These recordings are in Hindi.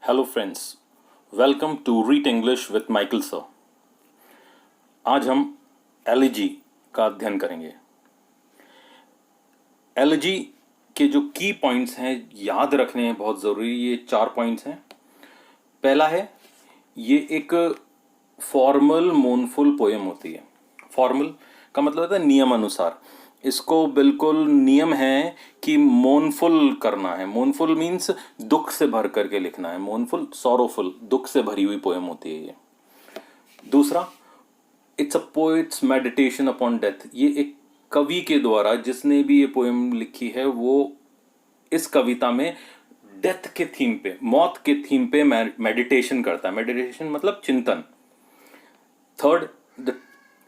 Hello friends, welcome to read English with Michael sir. आज हम एलिजी का अध्ययन करेंगे। एलिजी के जो की पॉइंट्स हैं याद रखने हैं, बहुत ज़रूरी। ये 4 पॉइंट्स हैं। पहला है, ये एक फॉर्मल मोनफुल पोएम होती है। फॉर्मल का मतलब होता है नियम अनुसार। इसको बिल्कुल नियम है कि मोनफुल करना है। मोनफुल मीन्स दुख से भर करके लिखना है। मोनफुल, सॉरोफुल, दुख से भरी हुई पोएम होती है ये। दूसरा, it's a poets meditation upon death. ये एक कवि के द्वारा, जिसने भी ये पोएम लिखी है, वो इस कविता में डेथ के थीम पे, मौत के थीम पे मेडिटेशन करता है। मेडिटेशन मतलब चिंतन। Third, the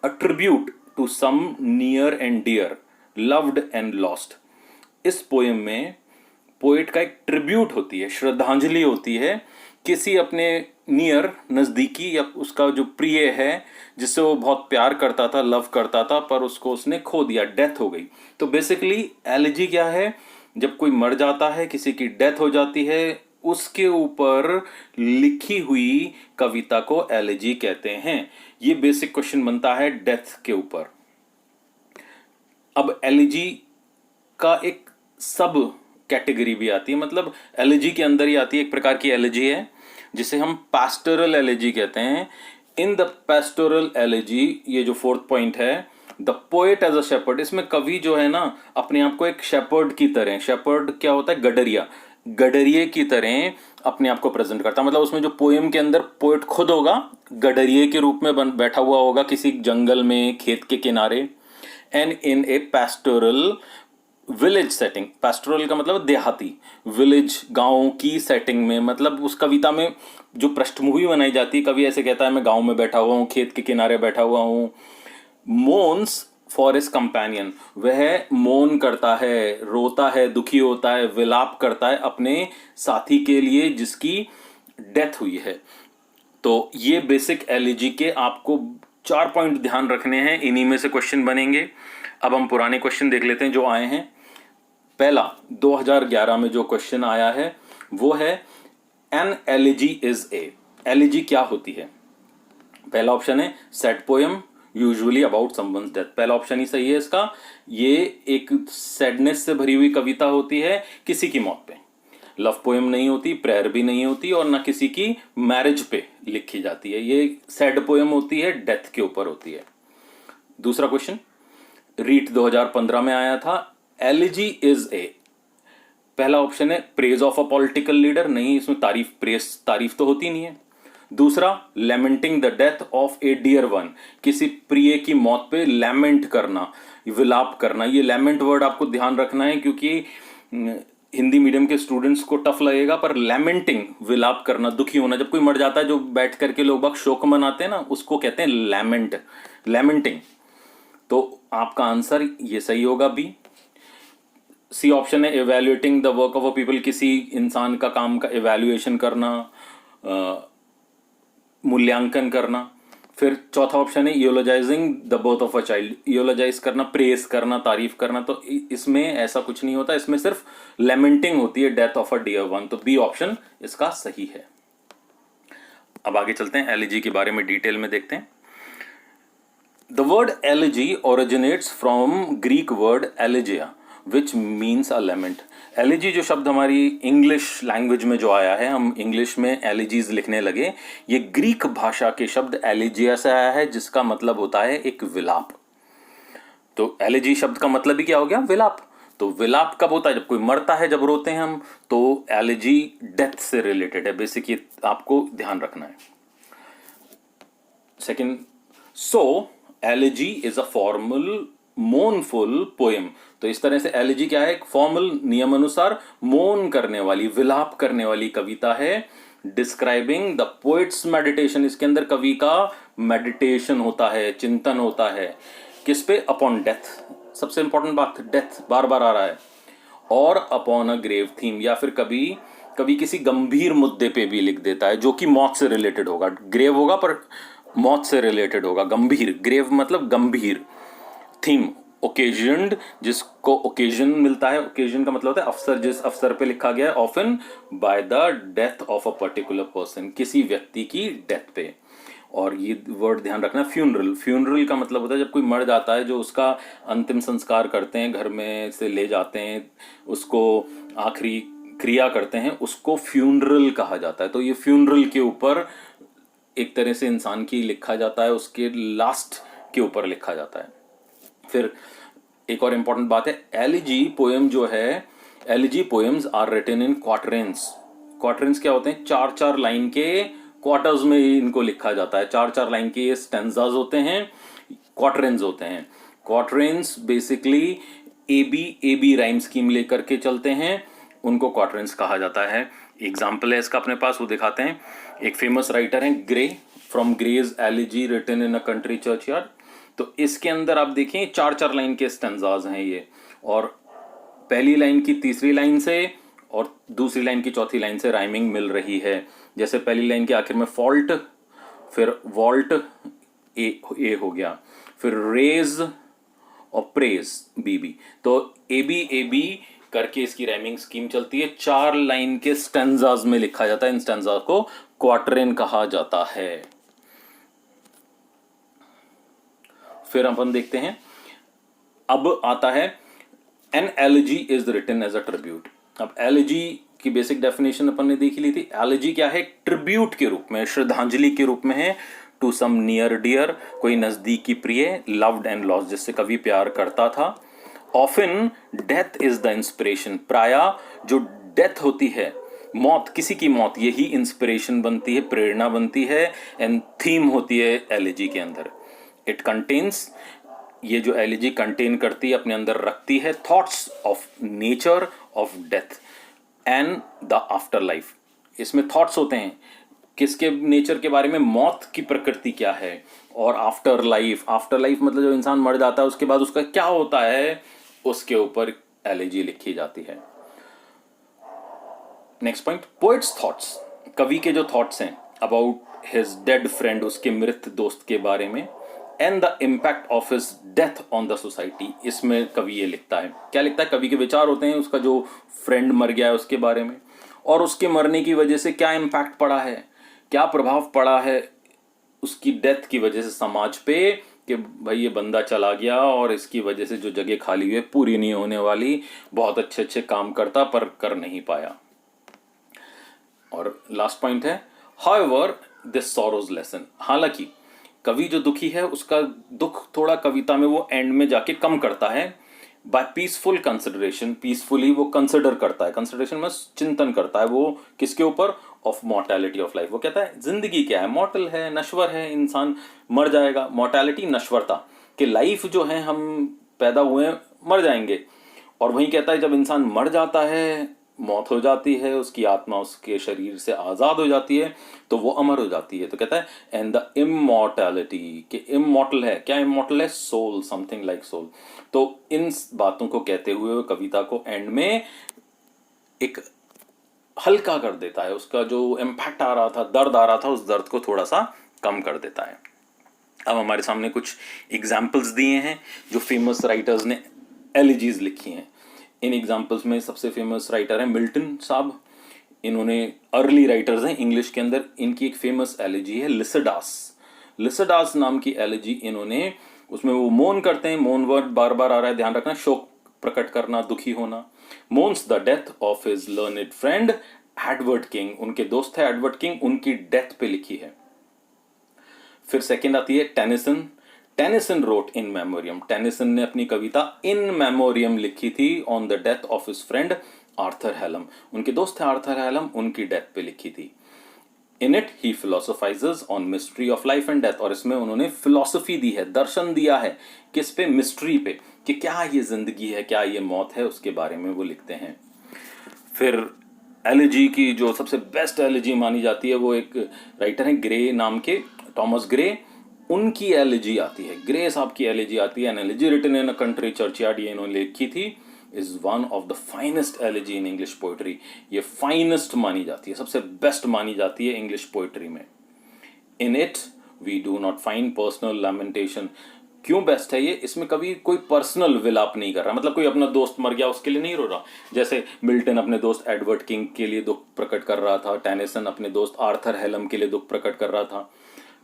a tribute to some near and dear, loved and lost. इस पोएम में पोएट का एक ट्रिब्यूट होती है, श्रद्धांजलि होती है किसी अपने नियर, नज़दीकी, या उसका जो प्रिय है, जिससे वो बहुत प्यार करता था, लव करता था, पर उसको उसने खो दिया, डेथ हो गई। तो बेसिकली एलिजी क्या है? जब कोई मर जाता है, किसी की डेथ हो जाती है, उसके ऊपर लिखी हुई कविता को एलिजी कहते हैं। ये बेसिक क्वेश्चन बनता है डेथ के ऊपर। अब एलिजी का एक सब कैटेगरी भी आती है, मतलब एलिजी के अंदर ही आती है। एक प्रकार की एलिजी है जिसे हम पास्टोरल एलिजी कहते हैं। इन द पास्टोरल एलिजी, ये जो 4th पॉइंट है, the poet as a shepherd. इसमें कवि जो है ना, अपने आप को एक शेपर्ड की तरह, शेपर्ड क्या होता है? गडरिया, गडरिए की तरह अपने आप को प्रेजेंट करता है। मतलब उसमें जो पोएम के अंदर पोएट खुद होगा, गडरिए के रूप में बैठा हुआ होगा किसी जंगल में, खेत के किनारे। And in A pastoral village setting. Pastoral का मतलब देहाती, विलेज, गांव की सेटिंग में। मतलब उस कविता में जो पृष्ठभूमि बनाई जाती है, कवि ऐसे कहता है, मैं गांव में बैठा हुआ हूँ, खेत के किनारे बैठा हुआ हूँ। मोन्स फॉर हिज कंपेनियन, वह मौन करता है, रोता है, दुखी होता है, विलाप करता है अपने साथी के लिए जिसकी डेथ हुई है। तो ये बेसिक एलिजी के आपको 4 पॉइंट ध्यान रखने हैं, इन्हीं में से क्वेश्चन बनेंगे। अब हम पुराने क्वेश्चन देख लेते हैं जो आए हैं। पहला 2011 में जो क्वेश्चन आया है वो है, an elegy is a. Elegy क्या होती है? पहला ऑप्शन है sad poem usually about someone's death. पहला ऑप्शन ही सही है इसका। ये एक सैडनेस से भरी हुई कविता होती है किसी की मौत पे। लव पोएम नहीं होती, प्रेयर भी नहीं होती, और ना किसी की मैरिज पे लिखी जाती है। ये सैड पोएम होती है, डेथ के ऊपर होती है। दूसरा क्वेश्चन रीट 2015 में आया था, एलिजी इज ए। पहला ऑप्शन है praise of a political leader. नहीं, इसमें तारीफ तो होती नहीं है। दूसरा, lamenting the death of a dear one. किसी प्रिय की मौत पे लेमेंट करना, विलाप करना। ये लेमेंट वर्ड आपको ध्यान रखना है, क्योंकि हिंदी मीडियम के स्टूडेंट्स को टफ लगेगा, पर लेमेंटिंग, विलाप करना, दुखी होना। जब कोई मर जाता है, जो बैठ करके लोग बाग शोक मनाते हैं ना, उसको कहते हैं लेमेंट, लेमेंटिंग। तो आपका आंसर ये सही होगा, बी। सी ऑप्शन है evaluating the work of a people. किसी इंसान का काम का इवेल्युएशन करना, मूल्यांकन करना। फिर चौथा ऑप्शन है eulogizing the birth of a child. Eulogize करना, प्रेस करना, तारीफ करना। तो इसमें ऐसा कुछ नहीं होता, इसमें सिर्फ लेमेंटिंग होती है, death of a dear one. तो बी ऑप्शन इसका सही है। अब आगे चलते हैं, एलिजी के बारे में डिटेल में देखते हैं। The word elegy originates from Greek word elegeia which means a lament. Elegy जो शब्द हमारी इंग्लिश लैंग्वेज में जो आया है, हम इंग्लिश में एलिजीज लिखने लगे, ये ग्रीक भाषा के शब्द एलिजिया से आया है, जिसका मतलब होता है एक विलाप। तो एलिजी शब्द का मतलब ही क्या हो गया? विलाप। तो विलाप कब होता है? जब कोई मरता है, जब रोते हैं हम। तो एलिजी डेथ से रिलेटेड है, बेसिक ये आपको ध्यान रखना है। Second, so elegy is a formal मोनफुल poem. तो इस तरह से एलिजी क्या है? एक फॉर्मल, नियम अनुसार मौन करने वाली, विलाप करने वाली कविता है। डिस्क्राइबिंग द पोएट्स मेडिटेशन, इसके अंदर कवि का मेडिटेशन होता है, चिंतन होता है। किस पे? Upon death. सबसे इंपॉर्टेंट बात, डेथ बार बार आ रहा है। और अपॉन अ ग्रेव थीम, या फिर कभी कभी किसी गंभीर मुद्दे पे भी लिख देता है, जो कि मौत से रिलेटेड होगा। ग्रेव होगा पर मौत से रिलेटेड होगा। गंभीर, ग्रेव मतलब गंभीर। थीम, ओकेजन्ड, जिसको ओकेजन मिलता है, ओकेजन का मतलब होता है अवसर, जिस अवसर पे लिखा गया है, often by the death of a particular person, किसी व्यक्ति की डेथ पे। और ये वर्ड ध्यान रखना, फ्यूनरल, फ्यूनरल का मतलब होता है जब कोई मर जाता है, जो उसका अंतिम संस्कार करते हैं, घर में से ले जाते हैं, उसको आखिरी क्रिया करते हैं, उसको फ्यूनरल कहा जाता है। तो ये फ्यूनरल के ऊपर एक तरह से इंसान की लिखा जाता है, उसके लास्ट के ऊपर लिखा जाता है। फिर एक और इम्पॉर्टेंट बात है, एलिजी पोएम जो है, elegy poems are written in quatrains. Quatrains क्या होते हैं? 4-4 लाइन के क्वार्टर्स में इनको लिखा जाता है। 4-4 लाइन के ये स्टेंजाज होते हैं, क्वार्टरेंस होते हैं। Quatrains basically A B rhyme scheme लेकर के चलते हैं, उनको क्वार्टरेंस कहा जाता है। एग्जाम्पल है इसका अपने पास, वो दिखाते हैं। एक फेमस राइटर हैं Gray, from Gray's elegy written in a country churchyard. तो इसके अंदर आप देखें 4-4 लाइन के स्टेंजाज हैं ये, और पहली लाइन की तीसरी लाइन से और दूसरी लाइन की चौथी लाइन से राइमिंग मिल रही है। जैसे पहली लाइन के आखिर में फॉल्ट, फिर वॉल्ट ए हो गया, फिर रेज और प्रेज बी। तो ए बी करके इसकी राइमिंग स्कीम चलती है। 4 लाइन के स्टेंजाज में लिखा जाता है, इन स्टेंजाज को क्वार्टरेन कहा जाता है। फिर अपन देखते हैं, अब आता है an elegy is written as a tribute. अब एलिजी की बेसिक डेफिनेशन अपन ने देखी ली थी। एलिजी क्या है? ट्रिब्यूट के रूप में, श्रद्धांजलि के रूप में है टू सम नियर डियर, कोई नजदीकी प्रिय, लव्ड एंड लॉस्ट, जिससे कवि प्यार करता था। Often death is the inspiration, प्राय जो डेथ होती है, मौत, किसी की मौत, यही इंस्पिरेशन बनती है, प्रेरणा बनती है, एंड थीम होती है एलिजी के अंदर। इट कंटेन्स, ये जो एलिजी कंटेन करती है, अपने अंदर रखती है, thoughts of nature of death and the after life. इसमें थॉट्स होते हैं किसके नेचर के बारे में? मौत की प्रकृति क्या है, और आफ्टर लाइफ, आफ्टर लाइफ मतलब जब इंसान मर जाता है उसके बाद उसका क्या होता है, उसके ऊपर एलिजी लिखी जाती है। नेक्स्ट पॉइंट, पोएट्स थॉट्स, कवि के जो थॉट्स हैं अबाउट हिज डेड फ्रेंड, उसके मृत दोस्त के बारे में, and the impact of his death on the society. इसमें कवि ये लिखता है, क्या लिखता है? कवि के विचार होते हैं उसका जो फ्रेंड मर गया है उसके बारे में, और उसके मरने की वजह से क्या इम्पैक्ट पड़ा है, क्या प्रभाव पड़ा है उसकी डेथ की वजह से समाज पे, कि भाई ये बंदा चला गया और इसकी वजह से जो जगह खाली हुई है पूरी नहीं होने वाली, बहुत अच्छे अच्छे काम करता पर कर नहीं पाया। और लास्ट पॉइंट है, हाउएवर दिस सॉरोज लेसन, हालांकि कवि जो दुखी है उसका दुख थोड़ा कविता में वो एंड में जाके कम करता है, बाय पीसफुल कंसिडरेशन, पीसफुली वो कंसिडर करता है, कंसिडरेशन में चिंतन करता है वो किसके ऊपर? Of mortality of life. वो कहता है जिंदगी क्या है? मॉर्टल है, नश्वर है, इंसान मर जाएगा। मॉर्टैलिटी नश्वरता, कि लाइफ जो है, हम पैदा हुए हैं, मर जाएंगे। और वही कहता है जब इंसान मर जाता है, मौत हो जाती है, उसकी आत्मा उसके शरीर से आज़ाद हो जाती है, तो वो अमर हो जाती है। तो कहता है एंड द इमॉर्टैलिटी, कि इमॉर्टल है, क्या इमॉर्टल है? Soul, something like soul. तो इन बातों को कहते हुए कविता को एंड में एक हल्का कर देता है, उसका जो इम्पैक्ट आ रहा था, दर्द आ रहा था, उस दर्द को थोड़ा सा कम कर देता है। अब हमारे सामने कुछ एग्जाम्पल्स दिए हैं जो फेमस राइटर्स ने एलिजीज लिखी हैं। इन एग्जाम्पल्स में सबसे फेमस राइटर है मिल्टन साहब। इन्होंने अर्ली राइटर्स हैं इंग्लिश के अंदर। इनकी एक फेमस एलिजी है लिसिडास। लिसिडास नाम की एलिजी इन्होंने, उसमें वो मौन करते हैं, मौन वर्ड बार बार आ रहा है, ध्यान रखना, शोक प्रकट करना, दुखी होना। Mourns the death of his learned friend Edward King, उनके दोस्त है एडवर्ड किंग, उनकी डेथ पे लिखी है। फिर सेकंड आती है Tennyson. Tennyson wrote In Memoriam, Tennyson ने अपनी कविता इन मेमोरियम लिखी थी on the death of his friend Arthur Hallam, उनके दोस्त थे आर्थर हेलम, उनकी डेथ पे लिखी थी। In it he philosophizes on mystery of life and death, और इसमें उन्होंने फिलोसफी दी है, दर्शन दिया है, किस पे? मिस्ट्री पे, कि क्या ये जिंदगी है, क्या ये मौत है, उसके बारे में वो लिखते हैं। फिर एलिजी की जो सबसे बेस्ट एलिजी मानी जाती है, वो एक राइटर है ग्रे नाम के, थॉमस ग्रे, उनकी एलिजी आती है, ग्रे साहब की एलिजी आती है। An elegy written in a country churchyard, ये इन्होंने लिखी थी, is one of the finest elegy in English poetry. ये फाइनेस्ट मानी जाती है, सबसे बेस्ट मानी जाती है इंग्लिश पोइट्री में। In it we do not find personal lamentation, क्यों बेस्ट है ये, इसमें कभी कोई पर्सनल विलाप नहीं कर रहा, मतलब कोई अपना दोस्त मर गया उसके लिए नहीं रो रहा। जैसे मिल्टन अपने दोस्त एडवर्ड किंग के लिए दुख प्रकट कर रहा था, टेनिसन अपने दोस्त आर्थर हेलम के लिए दुख प्रकट कर रहा था।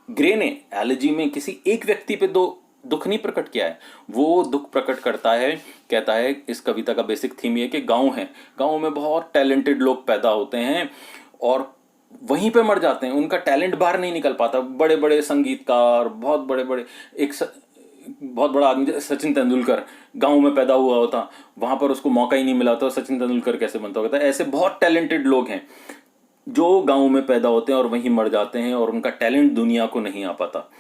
ग्रे ने एलिजी में किसी एक व्यक्ति पे दुख नहीं प्रकट किया है, वो दुख प्रकट करता है, कहता है इस कविता का बेसिक थीम ये है कि गांव है, गांव में बहुत टैलेंटेड लोग पैदा होते हैं और वहीं पे मर जाते हैं, उनका टैलेंट बाहर नहीं निकल पाता। बड़े बड़े संगीतकार, बहुत बड़े बड़े, बहुत बड़ा आदमी सचिन तेंदुलकर गांव में पैदा हुआ होता, वहां पर उसको मौका ही नहीं मिला तो सचिन तेंदुलकर कैसे बनता होता। ऐसे बहुत टैलेंटेड लोग हैं जो गांव में पैदा होते हैं और वहीं मर जाते हैं और उनका टैलेंट दुनिया को नहीं आ पाता।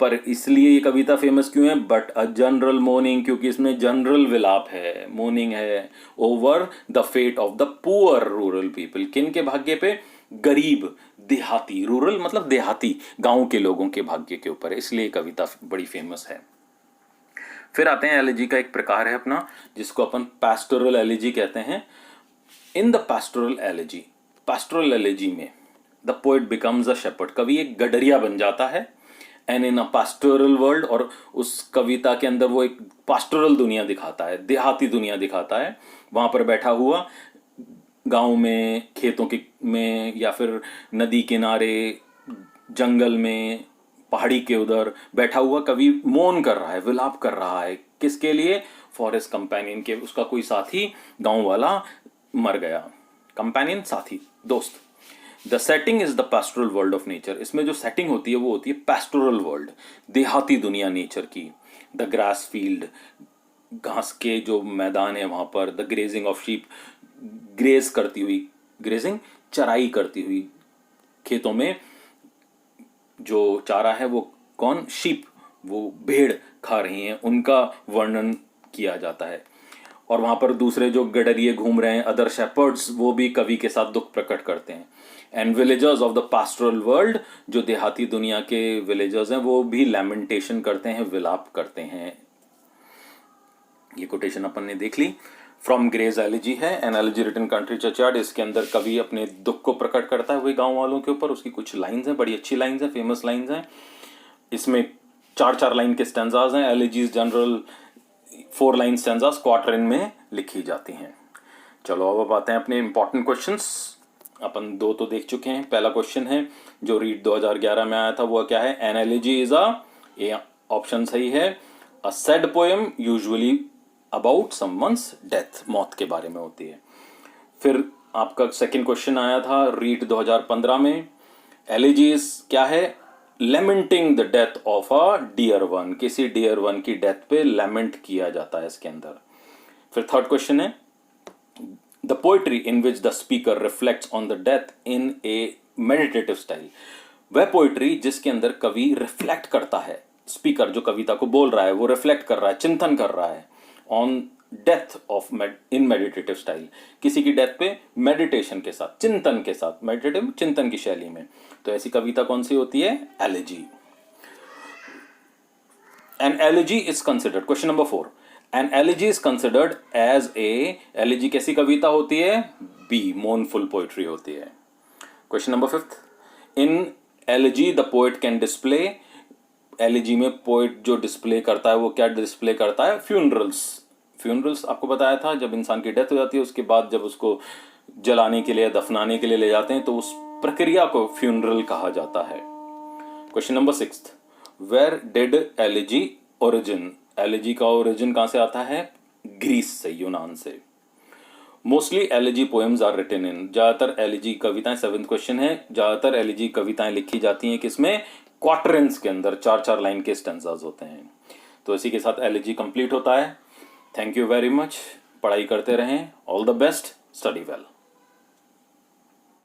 पर इसलिए ये कविता फेमस क्यों है, बट अ जनरल मोर्निंग, क्योंकि इसमें जनरल विलाप है, मोर्निंग है over the fate of the poor rural people. किन के भाग्य पे, गरीब देहाती, रूरल मतलब देहाती, गांव के लोगों के भाग्य के ऊपर है, इसलिए कविता बड़ी फेमस है। फिर आते हैं एलिजी का एक प्रकार है अपना जिसको अपन पैस्टोरल एलिजी कहते हैं। इन द पैस्टोरल एलिजी में the poet becomes a shepherd, कवि एक गडरिया बन जाता है, and in a pastoral world, और उस कविता के अंदर वो एक पास्टोरल दुनिया दिखाता है, देहाती दुनिया दिखाता है। वहां पर बैठा हुआ गांव में, खेतों के में, या फिर नदी किनारे, जंगल में, पहाड़ी के उधर बैठा हुआ कवि मौन कर रहा है, विलाप कर रहा है, किसके लिए, फॉरेस्ट कंपेनियन के, उसका कोई साथी गांव वाला मर गया। कंपेनियन साथी, दोस्त। The setting is the pastoral world of nature, इसमें जो सेटिंग होती है वो होती है पैस्टोरल वर्ल्ड, देहाती दुनिया नेचर की। द ग्रास फील्ड, घास के जो मैदान है वहां पर, the grazing of sheep, graze करती हुई, ग्रेजिंग चराई करती हुई, खेतों में जो चारा है वो कौन, शीप, वो भेड़ खा रही हैं, उनका वर्णन किया जाता है। और वहां पर दूसरे जो गडरिए घूम रहे हैं, अदर शेपर्ड्स, वो भी कवि के साथ दुख प्रकट करते हैं। And villagers of the pastoral world, जो देहाती दुनिया के विलेजर्स हैं, वो भी लैमेंटेशन करते हैं, विलाप करते हैं। ये कोटेशन अपन ने देख ली। फ्रॉम ग्रेज एलिजी है, an elegy written country churchyard, इसके अंदर कवि अपने दुख को प्रकट करता है वही गांव वालों के ऊपर। उसकी कुछ लाइंस हैं, बड़ी अच्छी लाइंस हैं, फेमस लाइंस हैं। इसमें 4-4 लाइन के स्टैंजाज हैं। एलिजीज जनरल 4 लाइन स्टैंजाज क्वार्टरिन में लिखी जाती हैं। चलो अब आते हैं अपने इंपॉर्टेंट क्वेश्चंस। अपन 2 तो देख चुके हैं। पहला क्वेश्चन है जो रीड 2011 में आया था, वो क्या है, an elegy is A option सही है, a sad poem usually about someone's death, मौत के बारे में होती है। फिर आपका सेकंड क्वेश्चन आया था रीड 2015 में, एलिजीज क्या है, lamenting the death of a dear one, किसी डियर वन की डेथ पे लेमेंट किया जाता है इसके अंदर। फिर थर्ड क्वेश्चन है, the poetry in which the speaker reflects on the death in a meditative style, वह पोएट्री जिसके अंदर कवि रिफ्लेक्ट करता है, स्पीकर जो कविता को बोल रहा है वो रिफ्लेक्ट कर रहा है, चिंतन कर रहा है on death of in meditative style, किसी की डेथ पे मेडिटेशन के साथ, चिंतन के साथ, मेडिटेटिव चिंतन की शैली में, तो ऐसी कविता कौन सी होती है, elegy. An elegy is considered, question number 4, an elegy is considered as A, elegy कैसी कविता होती है, बी, मोर्नफुल पोएट्री होती है। Question number 5, in elegy the poet can display, elegy में पोएट जो डिस्प्ले करता है वो क्या डिस्प्ले करता है, फ्यूनरल्स आपको बताया था, जब इंसान की डेथ हो जाती है उसके बाद जब उसको जलाने के लिए, दफनाने के लिए ले जाते हैं तो उस प्रक्रिया को फ्यूनरल कहा जाता है। Question number 6, where did elegy origin, elegy का ओरिजिन कहां से आता है, ग्रीस से, यूनान से। Mostly elegy poems are written in, ज्यादातर एलिजी कविताएं, 7th क्वेश्चन है, ज्यादातर एलिजी कविताएं लिखी जाती हैं किसमें, क्वार्टरेंस के अंदर, 4-4 लाइन के स्टैंजास होते हैं। तो इसी के साथ एलिजी कंप्लीट होता है। थैंक यू वेरी मच, पढ़ाई करते रहें, all the best, study well.